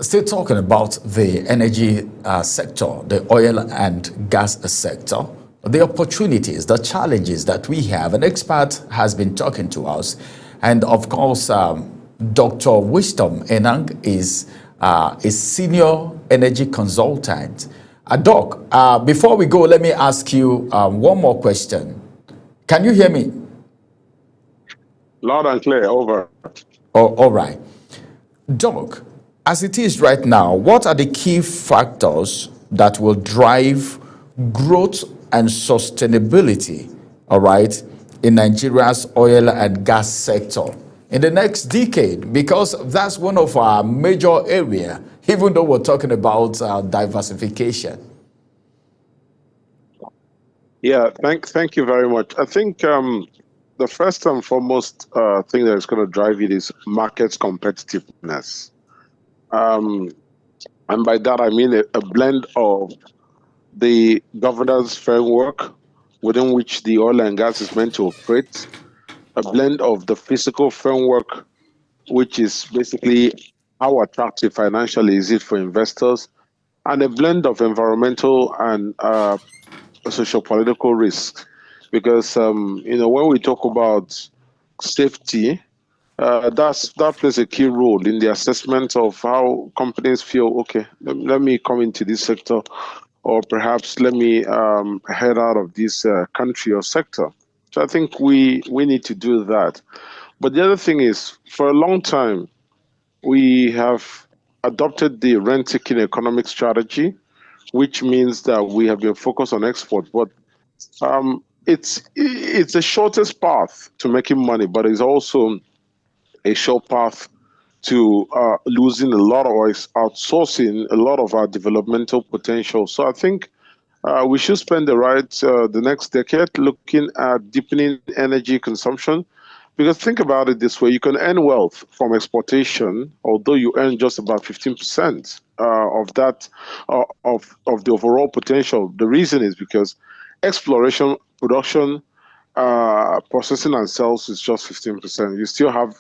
Still talking about the energy sector, the oil and gas sector, the opportunities, the challenges that we have. An expert has been talking to us. And of course, Dr. Wisdom Enang is a senior energy consultant. Doc, before we go, let me ask you one more question. Can you hear me? Loud and clear, over. Oh, all right. Doc, as it is right now, what are the key factors that will drive growth and sustainability, all right, in Nigeria's oil and gas sector in the next decade? Because that's one of our major area, even though we're talking about diversification. Yeah, thank you very much. I think the first and foremost thing that is going to drive it is market competitiveness. And by that, I mean a blend of the governance framework within which the oil and gas is meant to operate, a blend of the physical framework, which is basically how attractive financially is it for investors, and a blend of environmental and social political risks. Because when we talk about safety, that plays a key role in the assessment of how companies feel. Okay, let me come into this sector, or perhaps let me head out of this country or sector. So I think we need to do that. But the other thing is, for a long time, we have adopted the rent-seeking economic strategy, which means that we have been focused on export. But it's the shortest path to making money, but it's also a short path to losing a lot of, or outsourcing a lot of our developmental potential. So I think we should spend the next decade looking at deepening energy consumption. Because think about it this way: you can earn wealth from exportation, although you earn just about 15% of that of the overall potential. The reason is because exploration, production, processing and sales is just 15%. You still have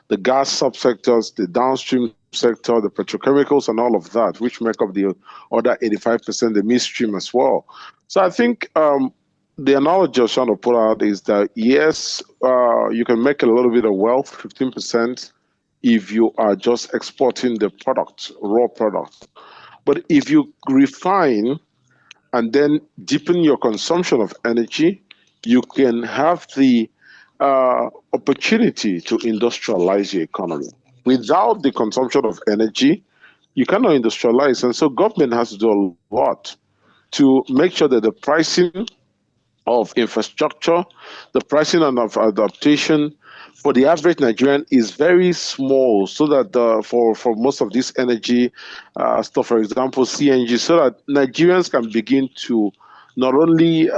the gas subsectors, the downstream sector, the petrochemicals, and all of that, which make up the other 85%, the midstream as well. So I think the analogy I was trying to put out is that yes, you can make a little bit of wealth, 15%, if you are just exporting the product, raw product. But if you refine and then deepen your consumption of energy, you can have the opportunity to industrialize your economy. Without the consumption of energy, you cannot industrialize. And so government has to do a lot to make sure that the pricing of infrastructure, the pricing and of adaptation for the average Nigerian is very small, so that for most of this energy stuff, for example, CNG, so that Nigerians can begin to not only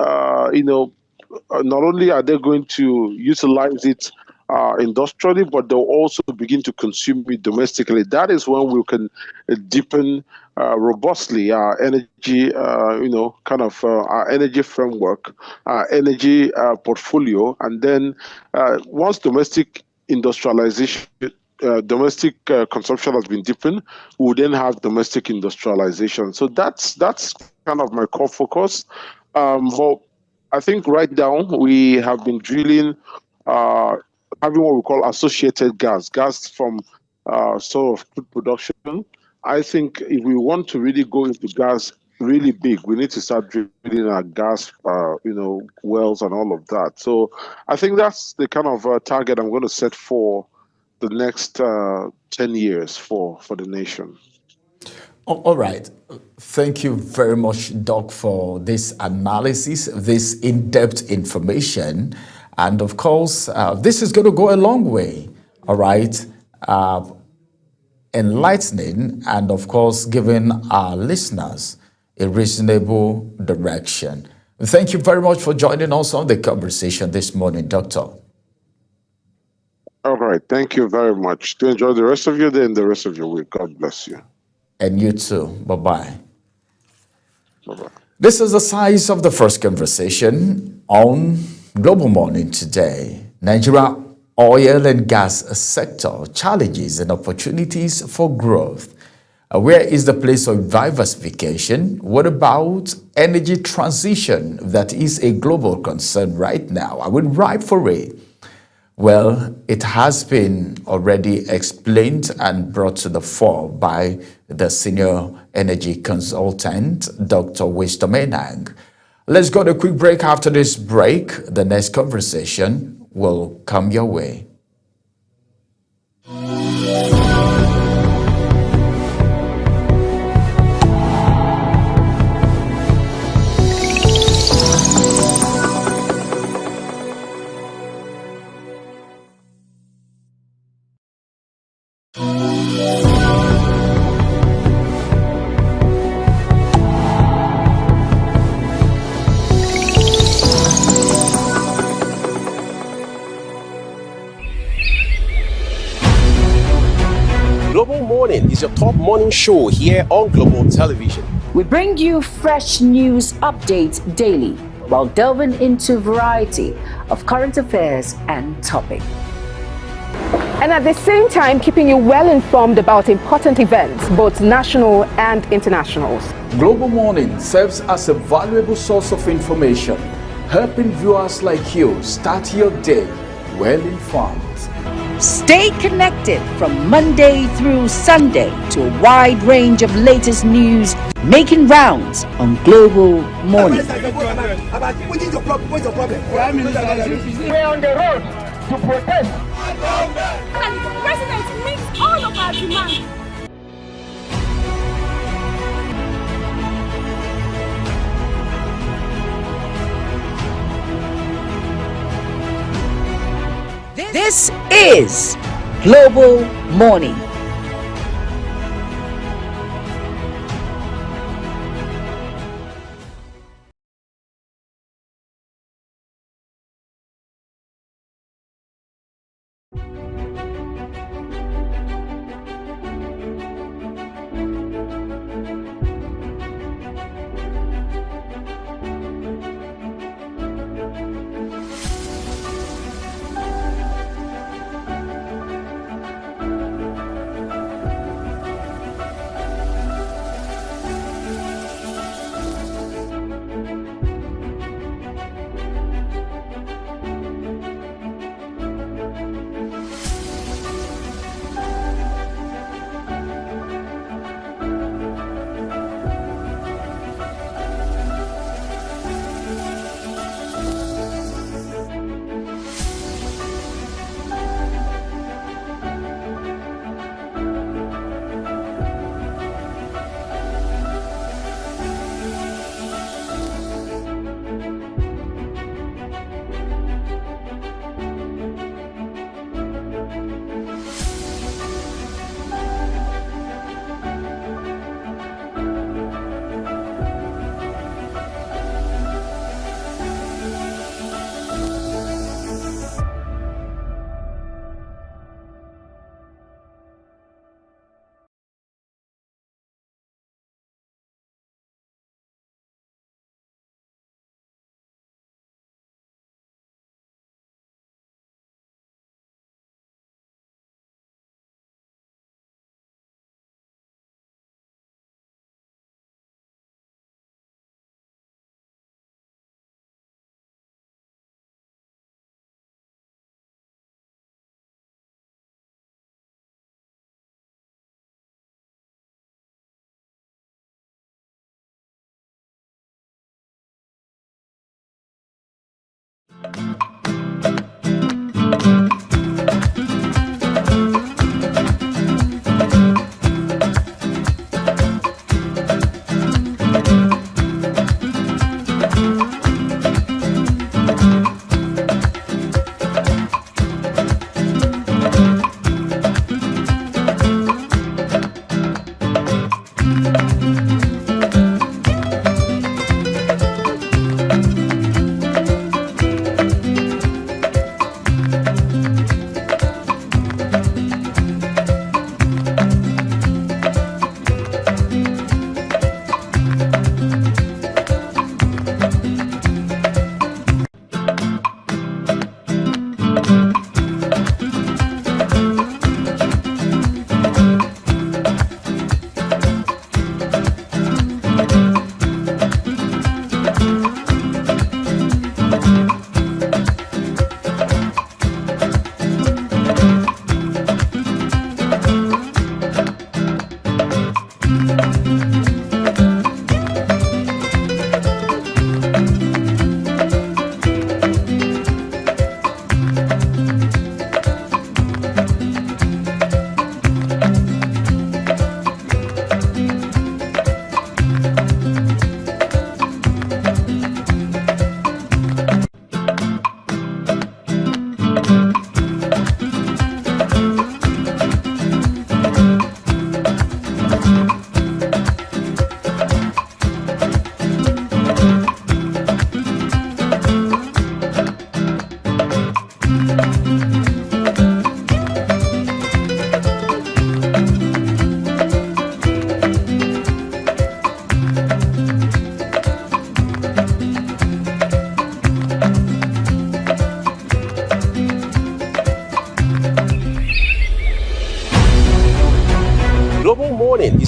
not only are they going to utilize it industrially, but they'll also begin to consume it domestically. That is when we can deepen robustly our energy, our energy framework, our energy portfolio, and then once domestic industrialization. Domestic consumption has been deepened, we will then have domestic industrialization. So that's kind of my core focus. But I think right now we have been drilling, having what we call associated gas from sort of crude production. I think if we want to really go into gas really big, we need to start drilling our gas, wells and all of that. So I think that's the kind of target I'm going to set for the next 10 years for the nation. All right. Thank you very much, Doc, for this analysis, this in-depth information. And of course, this is going to go a long way, all right? Enlightening and, of course, giving our listeners a reasonable direction. Thank you very much for joining us on the conversation this morning, Doctor. All right. Thank you very much. To enjoy the rest of your day and the rest of your week. God bless you. And you too. Bye-bye. Bye-bye. This is the size of the first conversation on Global Morning today. Nigeria oil and gas sector challenges and opportunities for growth. Where is the place of diversification? What about energy transition that is a global concern right now? Are we ripe for it? Well, it has been already explained and brought to the fore by the senior energy consultant, Dr. Wisdom Enang. Let's go to a quick break. After this break, the next conversation will come your way. Global Morning is your top morning show here on Global Television. We bring you fresh news updates daily while delving into a variety of current affairs and topics. And at the same time, keeping you well informed about important events, both national and internationals. Global Morning serves as a valuable source of information, helping viewers like you start your day well informed. Stay connected from Monday through Sunday to a wide range of latest news making rounds on Global Morning. We're on the road to protest. And the president meets all of our demands. This is Global Morning.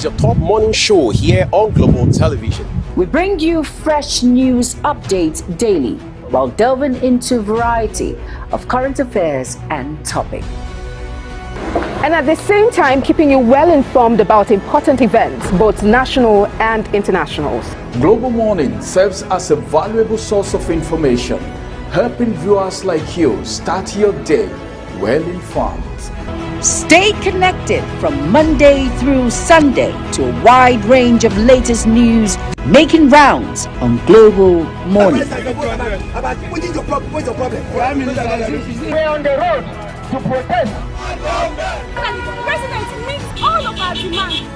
is your top morning show here on Global Television. We bring you fresh news updates daily while delving into a variety of current affairs and topics. And at the same time, keeping you well informed about important events, both national and internationals. Global Morning serves as a valuable source of information, helping viewers like you start your day well informed. Stay connected from Monday through Sunday to a wide range of latest news making rounds on Global Morning. We're on the road to protest. And the president meets all of our demands.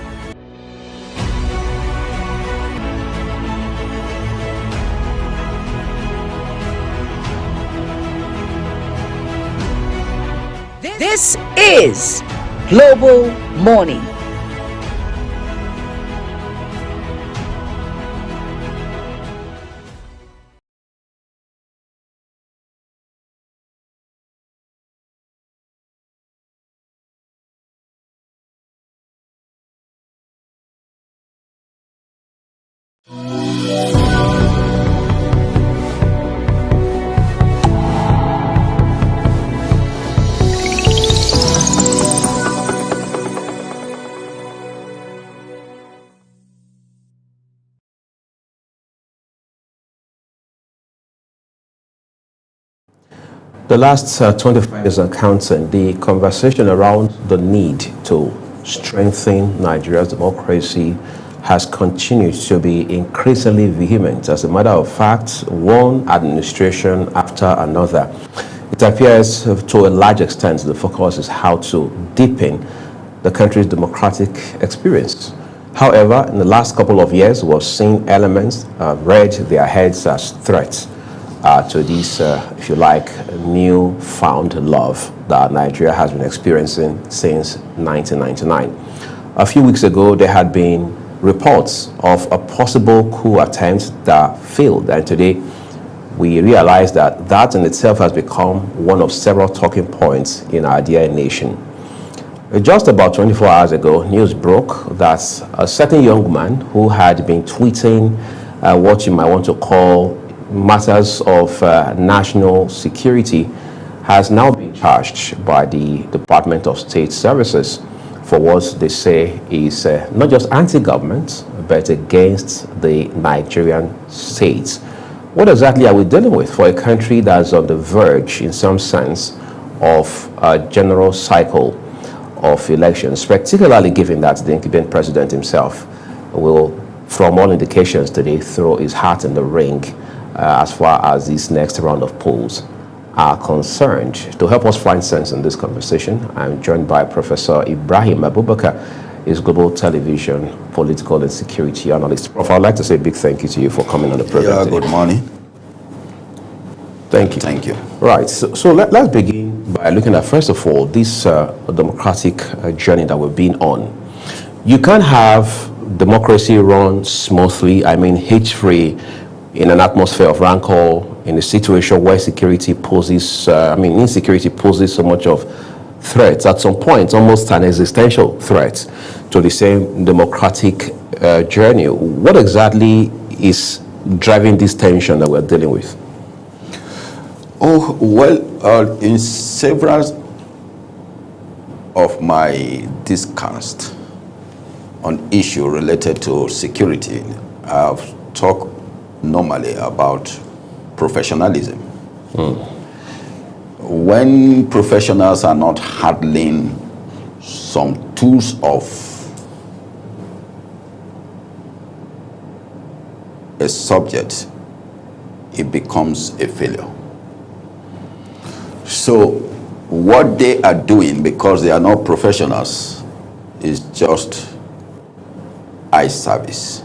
This is Global Morning. The last 25 years and counting, the conversation around the need to strengthen Nigeria's democracy has continued to be increasingly vehement. As a matter of fact, one administration after another, it appears to a large extent the focus is how to deepen the country's democratic experience. However, in the last couple of years, we've seen elements rear their heads as threats to this, if you like, new-found love that Nigeria has been experiencing since 1999. A few weeks ago, there had been reports of a possible coup attempt that failed, and today we realize that that in itself has become one of several talking points in our dear nation. Just about 24 hours ago, news broke that a certain young man who had been tweeting what you might want to call matters of national security has now been charged by the Department of State Services for what they say is not just anti-government, but against the Nigerian state. What exactly are we dealing with for a country that's on the verge, in some sense, of a general cycle of elections, particularly given that the incumbent president himself will, from all indications today, throw his hat in the ring as far as this next round of polls are concerned. To help us find sense in this conversation, I'm joined by Professor Ibrahim Abubakar, is Global Television political and security analyst. Prof, I'd like to say a big thank you to you for coming on the program today. Good morning. Thank you. Thank you. Right, so let's begin by looking at, first of all, this democratic journey that we've been on. You can't have democracy run smoothly, hitch-free, in an atmosphere of rancor, in a situation where insecurity poses so much of threats. At some point, almost an existential threat to the same democratic journey. What exactly is driving this tension that we're dealing with? Oh, well, in several of my discussed on issue related to security, I've talked normally about professionalism. When professionals are not handling some tools of a subject, it becomes a failure. So what they are doing, because they are not professionals, is just eye service.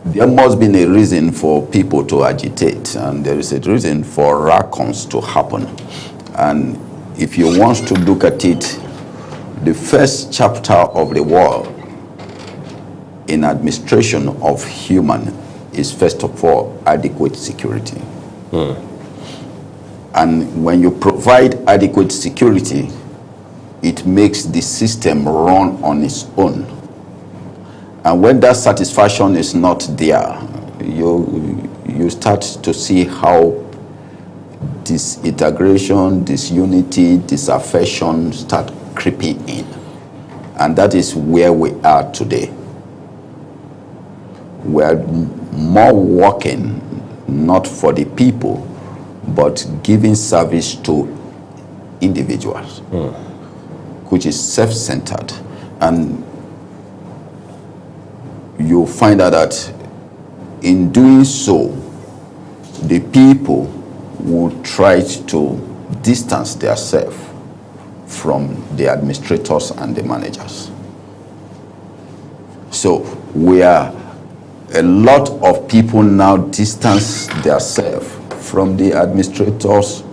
There must be a reason for people to agitate, and there is a reason for racons to happen. And if you want to look at it, the first chapter of the world in administration of human is, first of all, adequate security. And when you provide adequate security, it makes the system run on its own. And when that satisfaction is not there, you start to see how disintegration, disunity, disaffection start creeping in. And that is where we are today. We are more working not for the people, but giving service to individuals, which is self-centered. And you find out that in doing so, the people will try to distance themselves from the administrators and the managers. So a lot of people now distance themselves from the administrators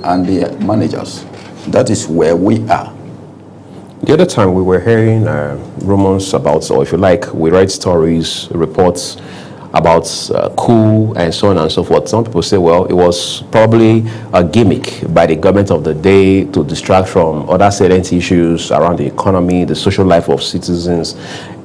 and the managers. That is where we are. The other time we were hearing rumors about, or if you like, we write stories, reports about coup and so on and so forth. Some people say, well, it was probably a gimmick by the government of the day to distract from other salient issues around the economy, the social life of citizens,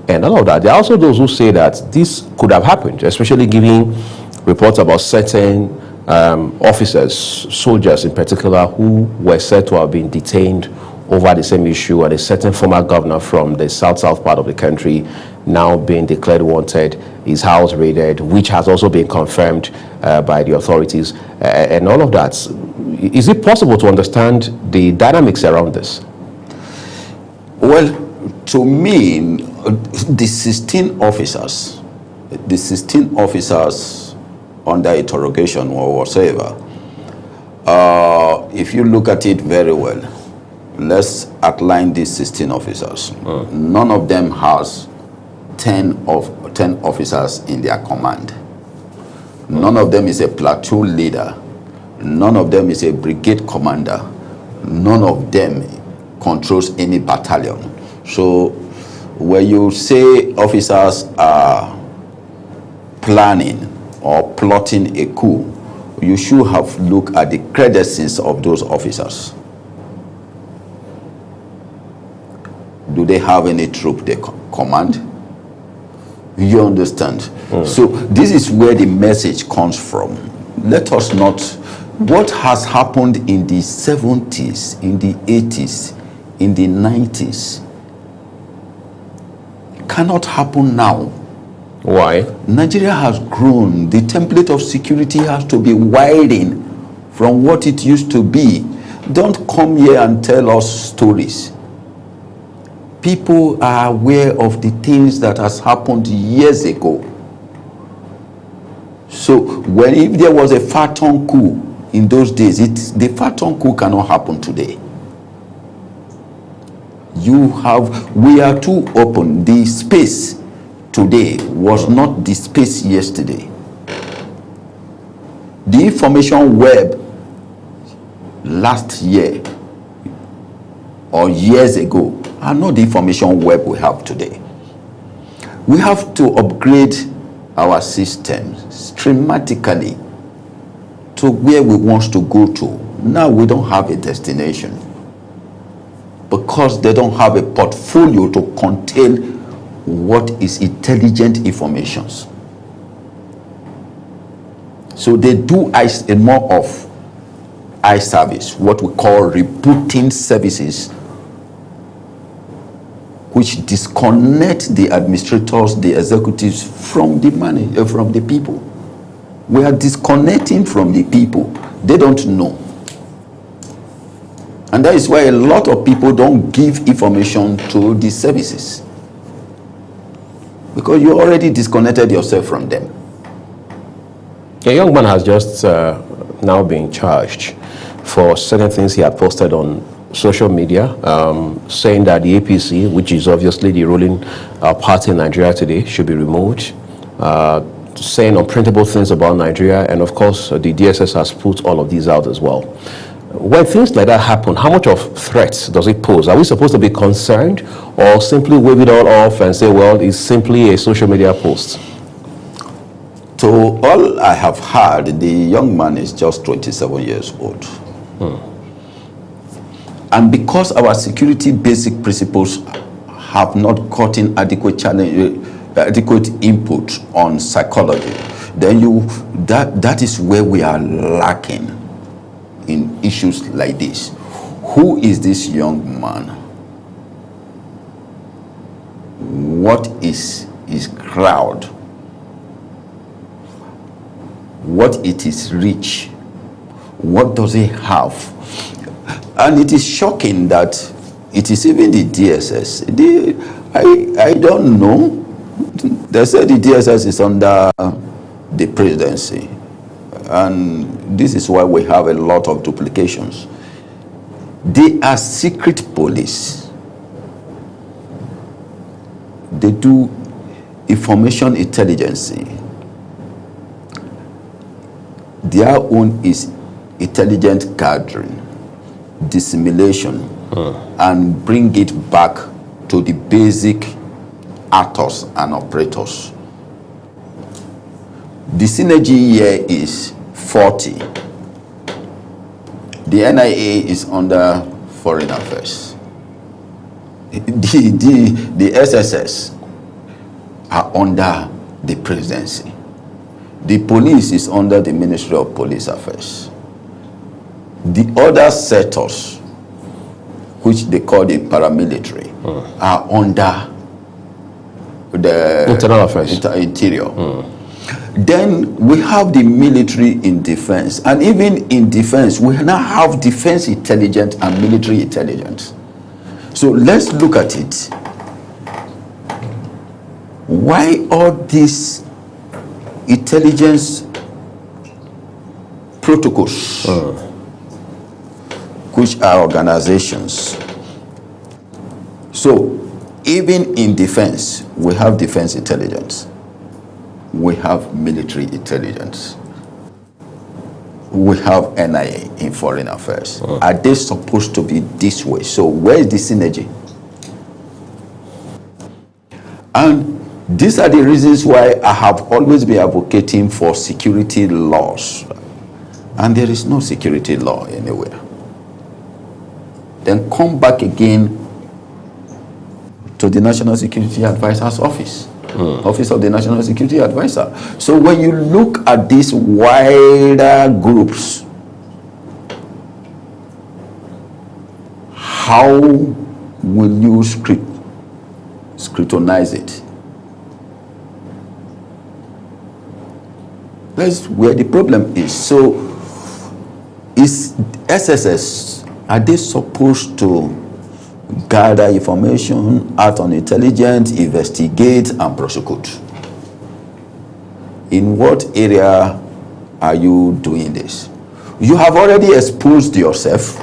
and all of that. There are also those who say that this could have happened, especially giving reports about certain officers, soldiers in particular, who were said to have been detained over the same issue, and a certain former governor from the south part of the country now being declared wanted, his house raided, which has also been confirmed by the authorities, and all of that. Is it possible to understand the dynamics around this? Well, to me, the 16 officers under interrogation or whatever, if you look at it very well, let's outline these 16 officers. None of them has 10 officers in their command. None of them is a platoon leader. None of them is a brigade commander. None of them controls any battalion. So when you say officers are planning or plotting a coup, you should have looked at the credentials of those officers. Do they have any troop they command? You understand? So this is where the message comes from. Let us not, what has happened in the 70s, in the 80s, in the 90s, cannot happen now. Why? Nigeria has grown. The template of security has to be widening from what it used to be. Don't come here and tell us stories. People are aware of the things that has happened years ago. So if there was a Phaeton coup in those days, the Phaeton coup cannot happen today. We are too open. The space today was not the space yesterday. The information web last year or years ago are not the information web we have today. We have to upgrade our systems dramatically to where we want to go to. Now we don't have a destination because they don't have a portfolio to contain what is intelligent information. So they do more of eye service, what we call rebooting services, which disconnect the administrators, the executives from the people. We are disconnecting from the people. They don't know. And that is why a lot of people don't give information to the services. Because you already disconnected yourself from them. A young man has just now been charged for certain things he had posted on social media, saying that the APC, which is obviously the ruling party in Nigeria today, should be removed, saying unprintable things about Nigeria, and of course the DSS has put all of these out as well. When things like that happen, how much of threat does it pose? Are we supposed to be concerned, or simply wave it all off and say, well, it's simply a social media post? To all I have heard, the young man is just 27 years old. And because our security basic principles have not gotten adequate input on psychology, then that is where we are lacking in issues like this. Who is this young man? What is his crowd? What it is rich? What does he have? And it is shocking that it is even the DSS. I don't know. They said the DSS is under the presidency. And this is why we have a lot of duplications. They are secret police. They do information intelligence. Their own is intelligent gathering, dissimulation, and bring it back to the basic actors and operators. The synergy here is 40. The NIA is under Foreign Affairs. The SSS are under the presidency. The police is under the Ministry of Police Affairs. The other sectors, which they call the paramilitary, are under the Internal Affairs. Interior. Then we have the military in defense, and even in defense we now have defense intelligence and military intelligence. So let's look at it. Why all these intelligence protocols, which are organizations? So even in defense we have defense intelligence, we have military intelligence, we have NIA in foreign affairs. Are they supposed to be this way? So where is the synergy? And these are the reasons why I have always been advocating for security laws, and there is no security law anywhere. Then come back again to the National Security Advisor's office. Office of the National Security Advisor. So when you look at these wider groups, how will you scrutinize it? That's where the problem is. So is SSS, are they supposed to gather information, act on intelligence, investigate, and prosecute? In what area are you doing this? You have already exposed yourself.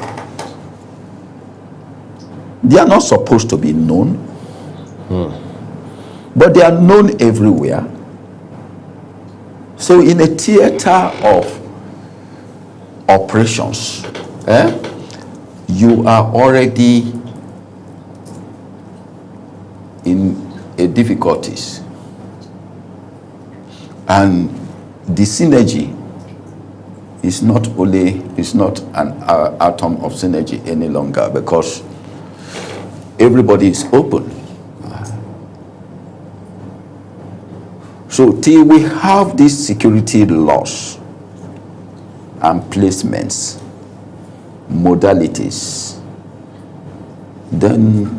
They are not supposed to be known, but they are known everywhere. So in a theater of operations, you are already in difficulties, and the synergy is not an atom of synergy any longer, because everybody is open. So till we have these security laws and placements, modalities, then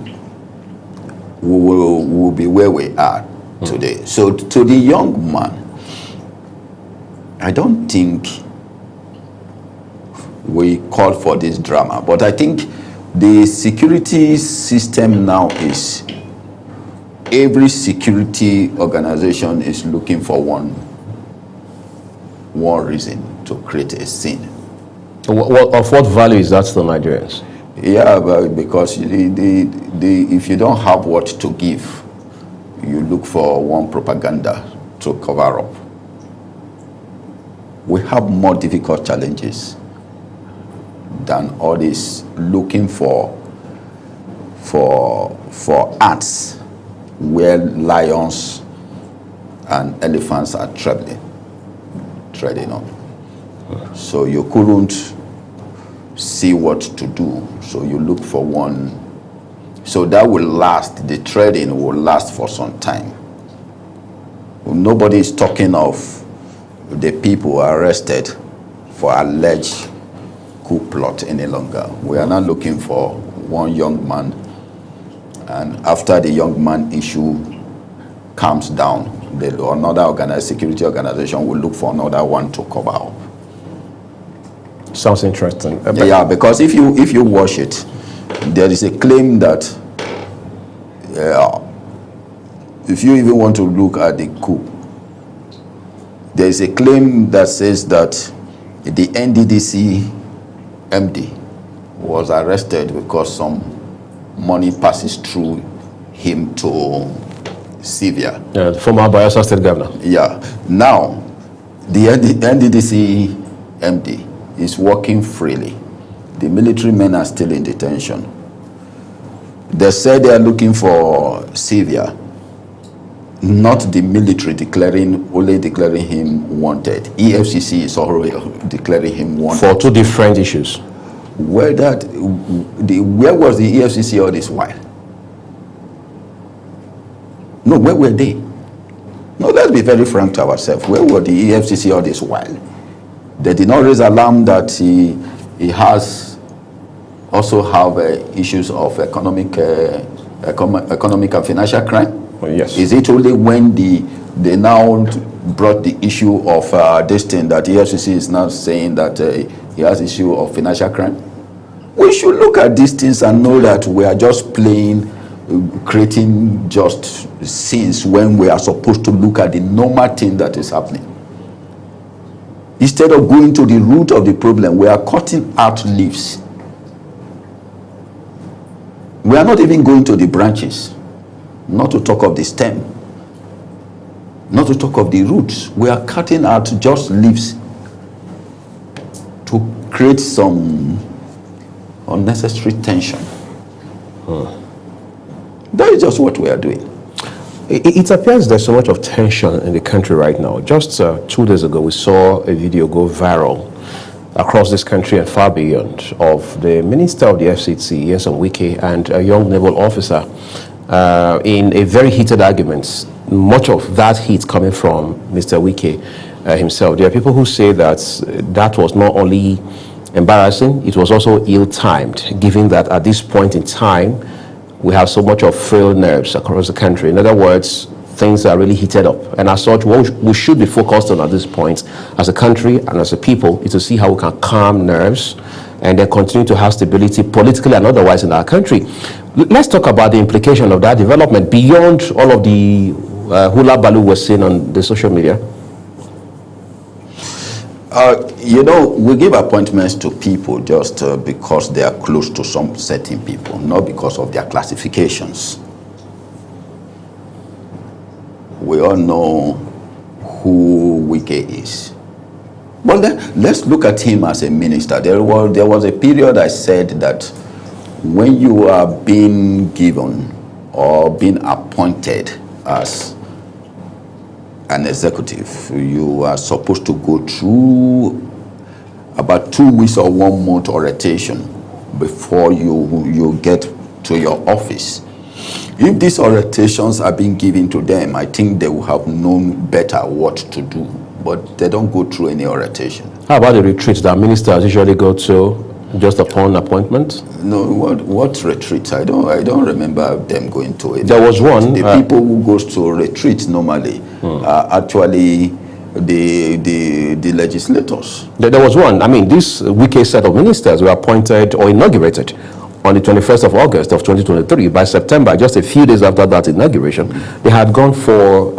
we will be where we are today. So to the young man, I don't think we call for this drama, but I think the security system now is, every security organization is looking for one reason to create a scene. Of what value is that to Nigerians? Yeah, because if you don't have what to give, you look for one propaganda to cover up. We have more difficult challenges than all this looking for ants where lions and elephants are treading on. So you couldn't see what to do. So you look for one. So that will last, the trading will last for some time. Nobody is talking of the people arrested for alleged coup plot any longer. We are not looking for one young man, and after the young man issue calms down, another security organization will look for another one to cover up. Sounds interesting. Yeah, because if you watch it, there is a claim that if you even want to look at the coup, there is a claim that says that the NDDC MD was arrested because some money passes through him to Sivia. Yeah, the former Bayelsa State Governor. Yeah. Now, the NDDC MD is working freely. The military men are still in detention. They said they are looking for Sivia, not the military only declaring him wanted. EFCC is already declaring him wanted. For two different issues. Where was the EFCC all this while? No, where were they? No, let's be very frank to ourselves. Where were the EFCC all this while? They did not raise alarm that he also have issues of economic and financial crime. Oh, yes. Is it only when they now brought the issue of this thing that the EFCC is now saying that he has issue of financial crime? We should look at these things and know that we are just creating just scenes when we are supposed to look at the normal thing that is happening. Instead of going to the root of the problem, we are cutting out leaves. We are not even going to the branches, not to talk of the stem, not to talk of the roots. We are cutting out just leaves to create some unnecessary tension. That is just what we are doing. It appears there's so much of tension in the country right now. Just 2 days ago, we saw a video go viral across this country and far beyond of the Minister of the FCT, Nyesom Wike, and a young naval officer in a very heated argument. Much of that heat coming from Mr. Wike himself. There are people who say that that was not only embarrassing, it was also ill-timed, given that at this point in time, we have so much of frail nerves across the country. In other words, things are really heated up. And as such, what we should be focused on at this point as a country and as a people is to see how we can calm nerves and then continue to have stability politically and otherwise in our country. Let's talk about the implication of that development beyond all of the hula baloo we're seeing on the social media. We give appointments to people just because they are close to some certain people, not because of their classifications. We all know who Wike is. But let's look at him as a minister. There was a period I said that when you are being given or being appointed as an executive, you are supposed to go through about 2 weeks or 1 month orientation before you get to your office. If these orientations are being given to them, I think they will have known better what to do, but they don't go through any orientation. How about the retreats that ministers usually go to just upon appointment? No, what retreats? I don't remember them going to it. There was one. The people who goes to retreats normally are actually the legislators. There was one. I mean, this Wike set of ministers were appointed or inaugurated on the 21st of August of 2023. By September, just a few days after that inauguration, they had gone for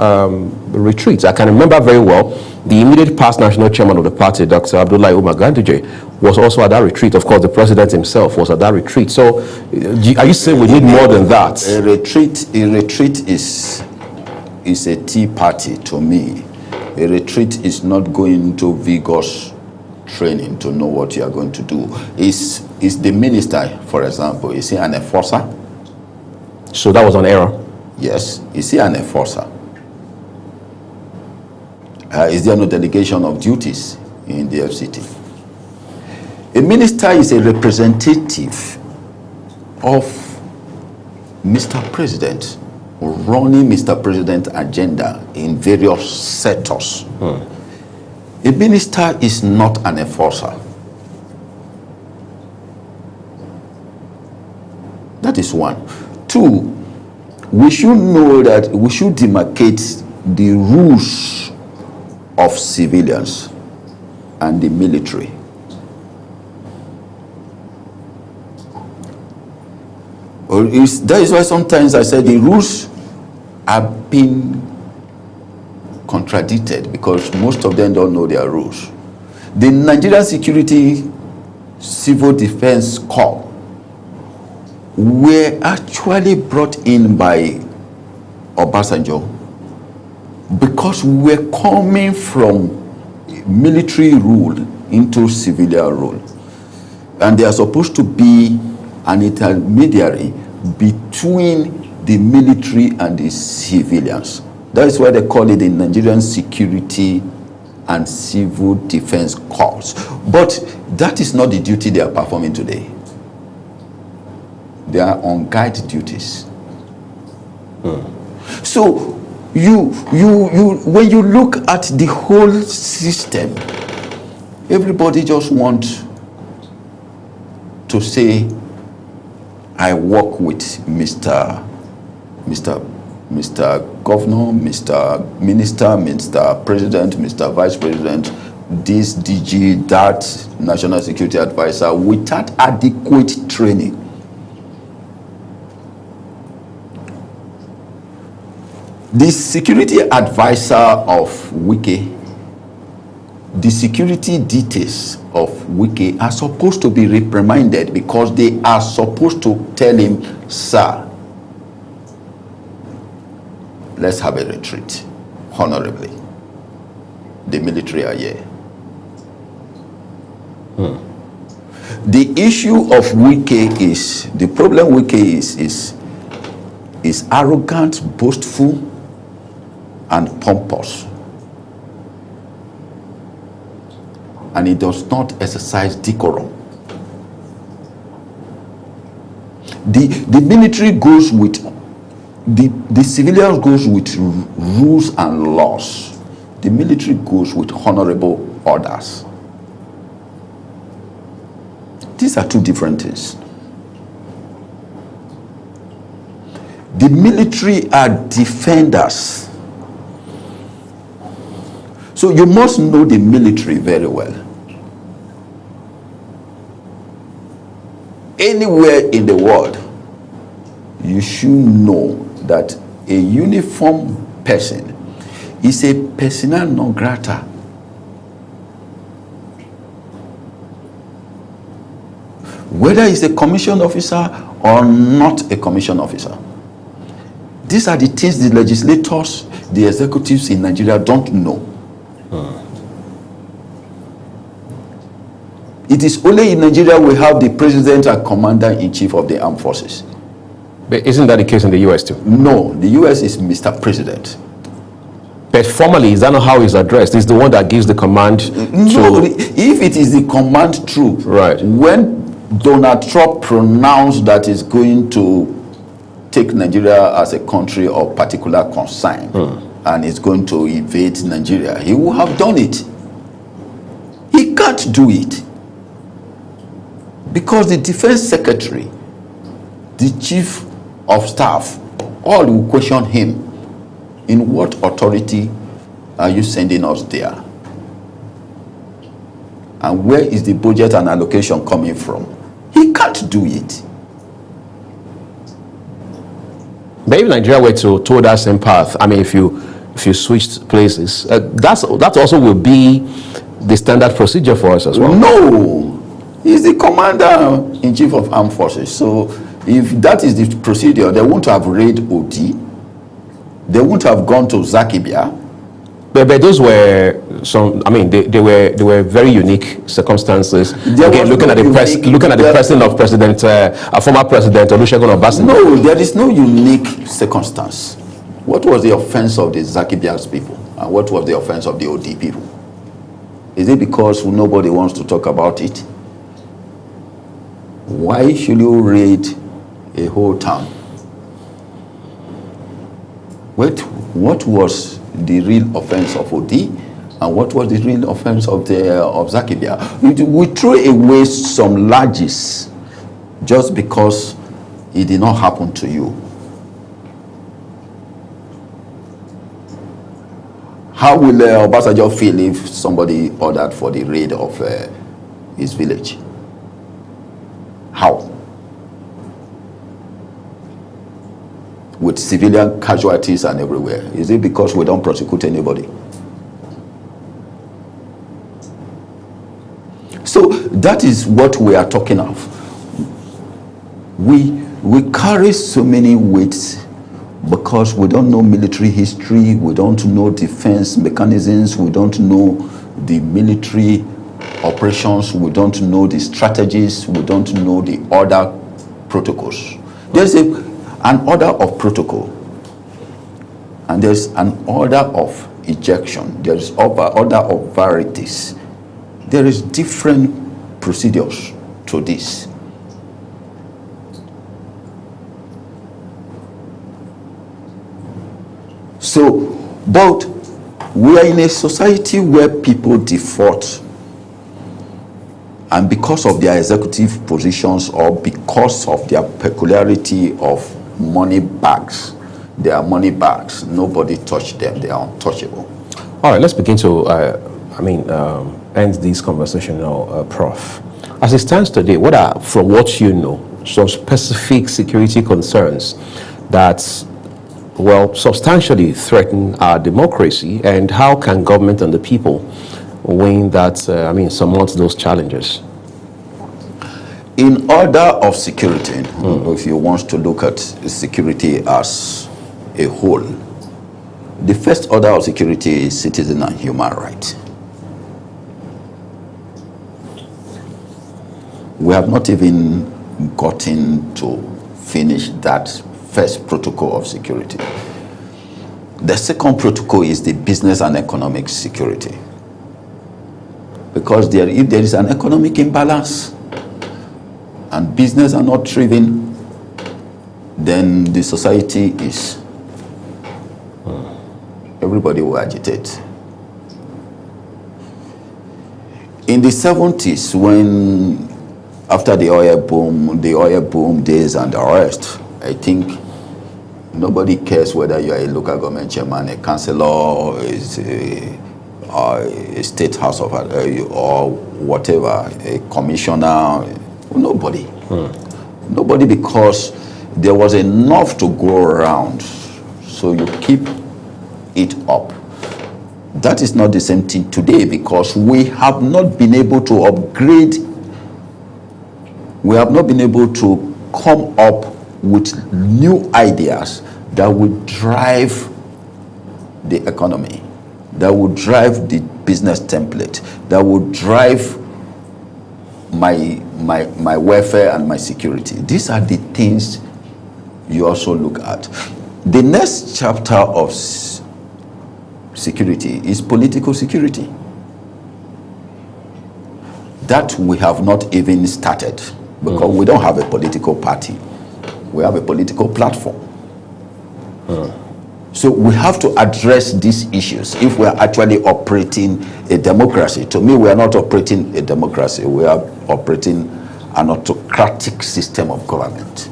retreats. I can remember very well the immediate past national chairman of the party, Dr. Abdullahi Umar Ganduje, was also at that retreat. Of course, the president himself was at that retreat. So, are you saying we need more than that? A retreat is a tea party to me. A retreat is not going to vigorous training to know what you are going to do. Is the minister, for example, is he an enforcer? So that was an error? Yes. Is he an enforcer? Is there no delegation of duties in the FCT? A minister is a representative of Mr. President, running Mr. President's agenda in various sectors. A minister is not an enforcer. That is one. Two, we should know that we should demarcate the rules of civilians and the military. That is why sometimes I said the rules have been contradicted because most of them don't know their rules. The Nigerian Security Civil Defense Corps were actually brought in by Obasanjo because we were coming from military rule into civilian rule, and they are supposed to be an intermediary between the military and the civilians. That is why they call it the Nigerian Security and Civil Defense Corps. But that is not the duty they are performing today. They are on guide duties. So when you look at the whole system, everybody just wants to say, I work with Mr. Governor, Mr. Minister, Mr. President, Mr. Vice President, this DG, that National Security Advisor, without adequate training. The security advisor of Wike, the security details of Wike are supposed to be reprimanded because they are supposed to tell him, sir, let's have a retreat honorably. The military are here. The issue of Wike is, the problem Wike is arrogant, boastful, and pompous. And it does not exercise decorum. The military goes with, the civilians goes with rules and laws. The military goes with honorable orders. These are two different things. The military are defenders. So you must know the military very well. Anywhere in the world, you should know that a uniformed person is a persona non grata. Whether he's a commissioned officer or not a commissioned officer. These are the things the legislators, the executives in Nigeria don't know. It is only in Nigeria we have the president and commander-in-chief of the armed forces. But isn't that the case in the US too? No, the US is Mr. President. But formally, is that not how he's addressed? It's the one that gives the command No, to... if it is the command troop, Right. when Donald Trump pronounced that he's going to take Nigeria as a country of particular concern and is going to invade Nigeria, he would have done it. He can't do it. Because the defense secretary, the chief of staff, all will question him. In what authority are you sending us there? And where is the budget and allocation coming from? He can't do it. But if Nigeria were to tow that same path, I mean, if you switched places, that also will be the standard procedure for us as well. No, he's the commander-in-chief of armed forces. So if that is the procedure, they won't have raid OD. They won't have gone to Zakibia. But those were some. I mean, they were very unique circumstances. Again, looking at the person of President, a former President Olusegun Obasanjo. No, there is no unique circumstance. What was the offense of the Zakibia's people, and what was the offense of the OD people? Is it because nobody wants to talk about it? Why should you raid a whole town? What was the real offense of Odi, and what was the real offense of Zakibia? We threw away some larges just because it did not happen to you. How will Obasanjo feel if somebody ordered for the raid of his village? How? With civilian casualties and everywhere. Is it because we don't prosecute anybody? So that is what we are talking of. We carry so many weights because we don't know military history, we don't know defense mechanisms, we don't know the military operations, we don't know the strategies, we don't know the order protocols. There's an order of protocol, and there's an order of ejection, there's order of varieties. There is different procedures to this. So, but we are in a society where people default, and because of their executive positions or because of their peculiarity of money bags, they are money bags. Nobody touch them. They are untouchable. All right, let's begin to, end this conversation now, Prof. As it stands today, what are, from what you know, some specific security concerns that, well, substantially threaten our democracy, and how can government and the people win that, surmount those challenges? In order of security, if you want to look at security as a whole, the first order of security is citizen and human rights. We have not even gotten to finish that first protocol of security. The second protocol is the business and economic security. Because if there is an economic imbalance and business are not thriving, then the society is, everybody will agitate. In the 70s, when after the oil boom days and the rest, I think nobody cares whether you are a local government chairman, a councillor, a state house of or whatever, a commissioner. Nobody. Nobody, because there was enough to go around. So you keep it up. That is not the same thing today, because we have not been able to upgrade. We have not been able to come up with new ideas that would drive the economy, that would drive the business template, that would drive my welfare and my security. These are the things you also look at. The next chapter of security is political security. That we have not even started, because we don't have a political party. We have a political platform. So we have to address these issues if we are actually operating a democracy. To me, we are not operating a democracy. We are operating an autocratic system of government.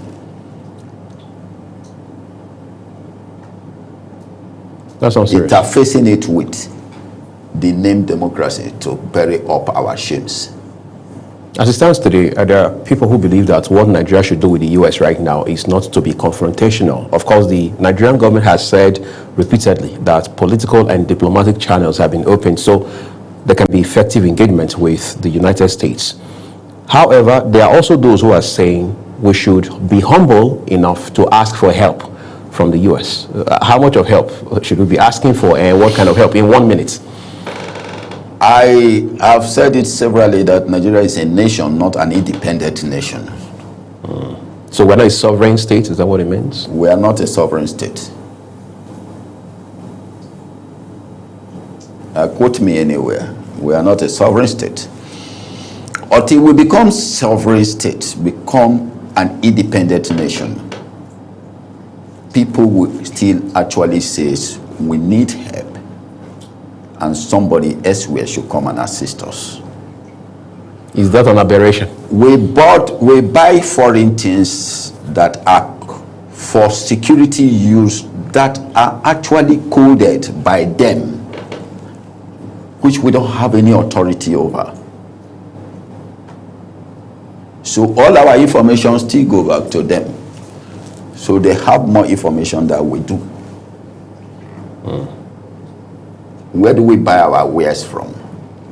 That sounds serious. Interfacing it with the name democracy to bury up our shames. As it stands today, there are people who believe that what Nigeria should do with the U.S. right now is not to be confrontational. Of course, the Nigerian government has said repeatedly that political and diplomatic channels have been opened so there can be effective engagement with the United States. However, there are also those who are saying we should be humble enough to ask for help from the U.S. How much of help should we be asking for, and what kind of help? In 1 minute. I have said it severally that Nigeria is a nation, not an independent nation. So we're not a sovereign state, is that what it means? We are not a sovereign state. Quote me anywhere. We are not a sovereign state. until we become sovereign states, become an independent nation, people will still actually say we need help and somebody elsewhere should come and assist us. Is that an aberration? We buy foreign things that are for security use that are actually coded by them, which we don't have any authority over. So all our information still go back to them. So they have more information than we do. Where do we buy our wares from?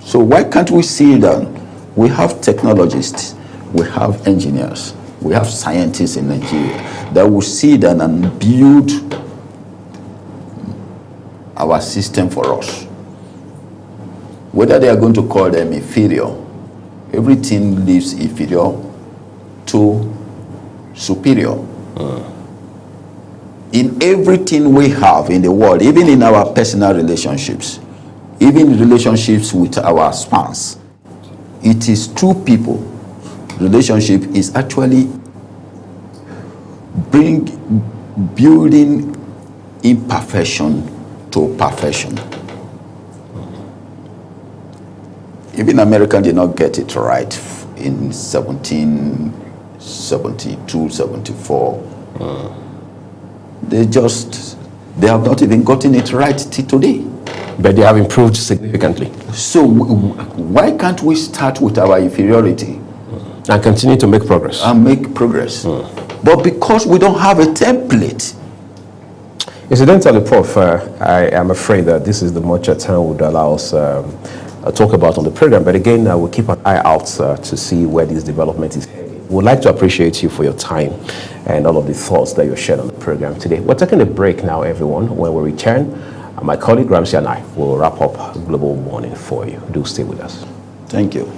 So why can't we see that we have technologists, we have engineers, we have scientists in Nigeria that will see that and build our system for us? Whether they are going to call them inferior, everything leaves inferior to superior. In everything we have in the world, even in our personal relationships, even relationships with our spouse, it is two people. Relationship is actually building imperfection to perfection. Even Americans did not get it right in 1772, 74. They have not even gotten it right till today. But they have improved significantly. So why can't we start with our inferiority? And continue to make progress. And make progress. But because we don't have a template. Incidentally, Prof, I am afraid that this is the much time would allow us talk about on the program. But again, I will keep an eye out to see where this development is heading. We would like to appreciate you for your time and all of the thoughts that you shared on the program today. We're taking a break now, everyone. When we return, my colleague Ramsey and I will wrap up Global Morning for you. Do stay with us. Thank you.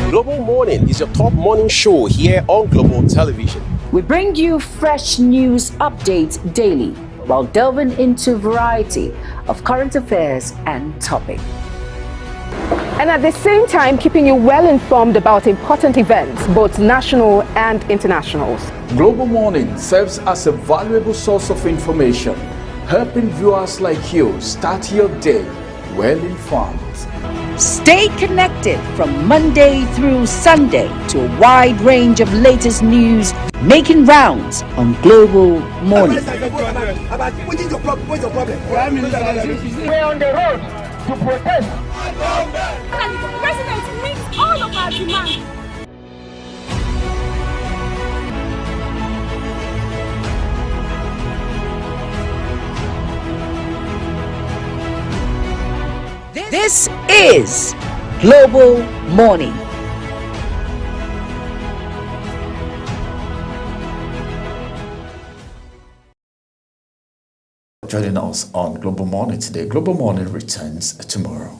Global Morning is your top morning show here on Global Television. We bring you fresh news updates daily while delving into a variety of current affairs and topics. And at the same time, keeping you well informed about important events, both national and international. Global Morning serves as a valuable source of information, helping viewers like you start your day well informed. Stay connected from Monday through Sunday to a wide range of latest news making rounds on Global Morning. We're on the road to protest. And the president meets all of our demands. This is Global Morning. Joining us on Global Morning today. Global Morning returns tomorrow.